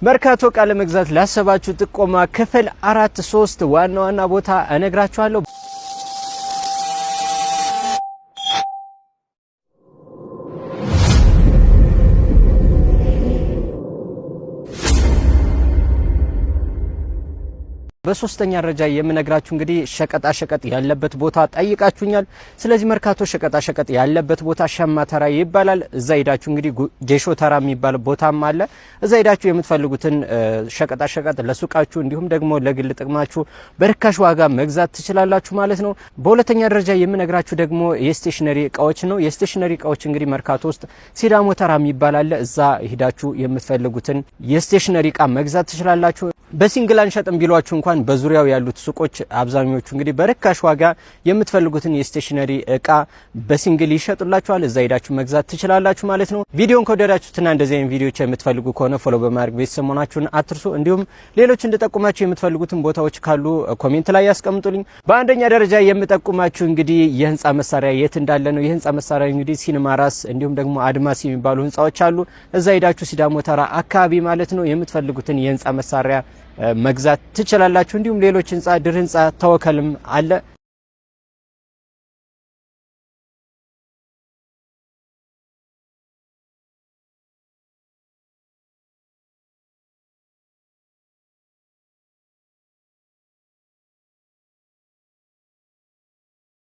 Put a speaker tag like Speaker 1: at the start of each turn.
Speaker 1: መርካቶ ቃለ መግዛት ላሰባችሁ ጥቆማ ክፍል 4 ዋና ቦታ እነግራችኋለሁ። በሶስተኛ ደረጃ የምነግራችሁ እንግዲህ ሸቀጣ ሸቀጥ ያለበት ቦታ ጠይቃችሁኛል። ስለዚህ መርካቶ ሸቀጣ ሸቀጥ ያለበት ቦታ ሸማተራ ይባላል። እዛ ሄዳችሁ እንግዲህ ጄሾ ተራ የሚባል ቦታም አለ። እዛ ሄዳችሁ የምትፈልጉትን ሸቀጣ ሸቀጥ ለሱቃችሁ እንዲሁም ደግሞ ለግል ጥቅማችሁ በርካሽ ዋጋ መግዛት ትችላላችሁ ማለት ነው። በሁለተኛ ደረጃ የምነግራችሁ ደግሞ የስቴሽነሪ እቃዎች ነው። የስቴሽነሪ እቃዎች እንግዲህ መርካቶ ውስጥ ሲዳሞ ተራ የሚባል አለ። እዛ ሄዳችሁ የምትፈልጉትን የስቴሽነሪ እቃ መግዛት ትችላላችሁ። በሲንግል አንሸጥም ቢሏችሁ እንኳን በዙሪያው ያሉት ሱቆች አብዛኞቹ እንግዲህ በርካሽ ዋጋ የምትፈልጉትን የስቴሽነሪ እቃ በሲንግል ይሸጡላችኋል። እዛ ሄዳችሁ መግዛት ትችላላችሁ ማለት ነው። ቪዲዮን ከወደዳችሁትና እንደዚህ አይነት ቪዲዮዎች የምትፈልጉ ከሆነ ፎሎ በማድረግ ቤተሰብ መሆናችሁን አትርሱ። እንዲሁም ሌሎች እንድጠቁማችሁ የምትፈልጉትን ቦታዎች ካሉ ኮሜንት ላይ ያስቀምጡልኝ። በአንደኛ ደረጃ የምጠቁማችሁ እንግዲህ የህንጻ መሳሪያ የት እንዳለ ነው። የህንጻ መሳሪያ እንግዲህ ሲኒማራስ እንዲሁም ደግሞ አድማስ የሚባሉ ህንጻዎች አሉ። እዛ ሄዳችሁ ሲዳሞ ተራ አካባቢ ማለት ነው የምትፈልጉትን የህንጻ መሳሪያ መግዛት ትችላላችሁ። እንዲሁም ሌሎች ህንጻ ድር ህንጻ ተወከልም አለ።